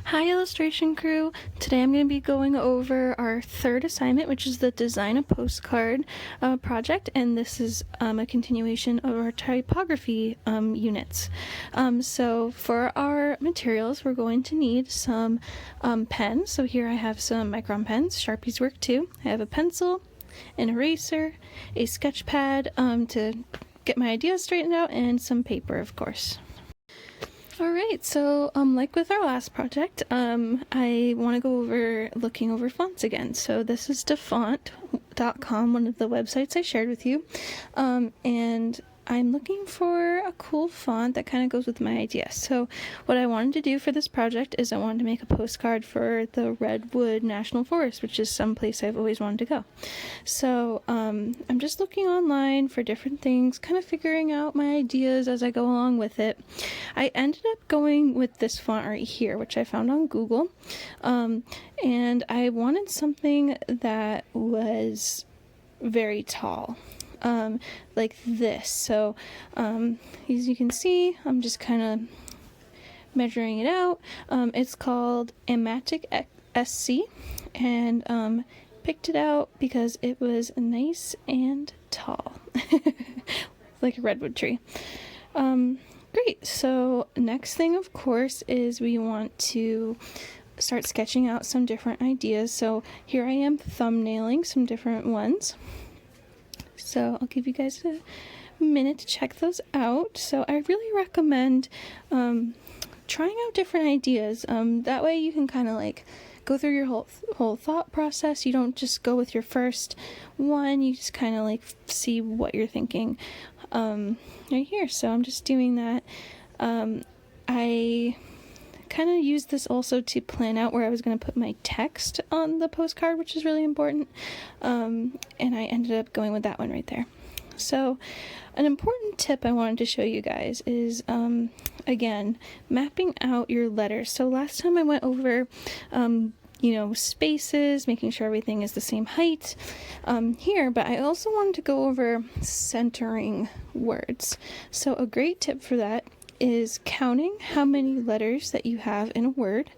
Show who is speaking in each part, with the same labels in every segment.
Speaker 1: Hi illustration crew! Today I'm going to be going over our third assignment, which is the design a postcard project, and this is a continuation of our typography units. So for our materials we're going to need some pens. So here I have some micron pens, Sharpies work too. I have a pencil, an eraser, a sketch pad to get my ideas straightened out, and some paper of course. Alright, so like with our last project, I want to go over looking over fonts again. So this is defont.com, one of the websites I shared with you, and I'm looking for a cool font that kind of goes with my idea. So what I wanted to do for this project is I wanted to make a postcard for the Redwood National Forest, which is some place I've always wanted to go. So I'm just looking online for different things, kind of figuring out my ideas as I go along with it. I ended up going with this font right here, which I found on Google, and I wanted something that was very tall. Like this. So as you can see, I'm just kind of measuring it out. It's called Amatic SC, and picked it out because it was nice and tall, like a redwood tree. Great. So next thing, of course, is we want to start sketching out some different ideas. So here I am thumbnailing some different ones. So I'll give you guys a minute to check those out. So I really recommend trying out different ideas. That way you can kind of like go through your whole thought process. You don't just go with your first one. You just kind of like see what you're thinking right here. So I'm just doing that. I kind of used this also to plan out where I was going to put my text on the postcard, which is really important, and I ended up going with that one right there. So an important tip I wanted to show you guys is again, mapping out your letters. So last time I went over spaces, making sure everything is the same height here, but I also wanted to go over centering words. So a great tip for that is counting how many letters that you have in a word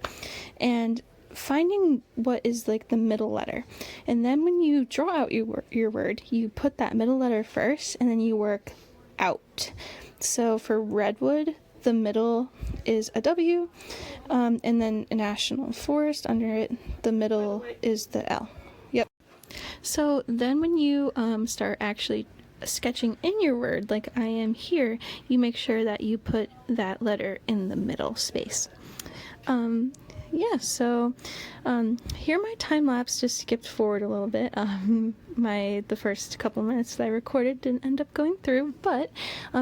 Speaker 1: and finding what is like the middle letter. And then when you draw out your word, you put that middle letter first and then you work out. So for redwood, the middle is a W, and then a national forest under it, the middle is the L. Yep. So then when you start actually sketching in your word, like I am here, you make sure that you put that letter in the middle space. So here my time lapse just skipped forward a little bit. The first couple minutes that I recorded didn't end up going through, but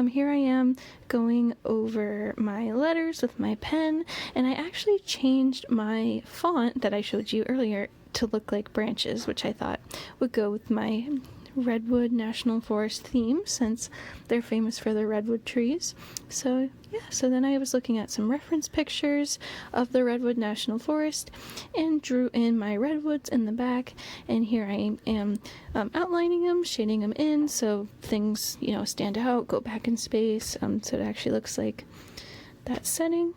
Speaker 1: here I am going over my letters with my pen, and I actually changed my font that I showed you earlier to look like branches, which I thought would go with my Redwood National Forest theme, since they're famous for their redwood trees. So so then I was looking at some reference pictures of the Redwood National Forest and drew in my redwoods in the back, and here I am outlining them, shading them in so things stand out, go back in space, so it actually looks like that setting.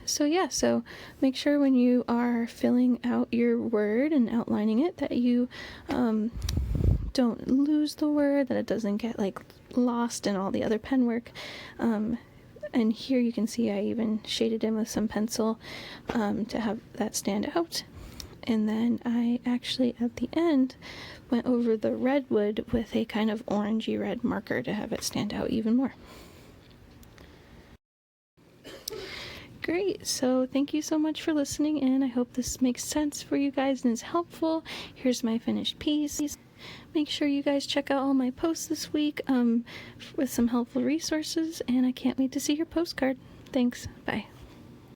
Speaker 1: So so make sure when you are filling out your word and outlining it that you don't lose the word, that it doesn't get like lost in all the other pen work. And here you can see I even shaded in with some pencil to have that stand out. And then I actually at the end went over the redwood with a kind of orangey red marker to have it stand out even more. Great, so thank you so much for listening, and I hope this makes sense for you guys and is helpful. Here's my finished piece. Make sure you guys check out all my posts this week with some helpful resources, and I can't wait to see your postcard. Thanks, bye.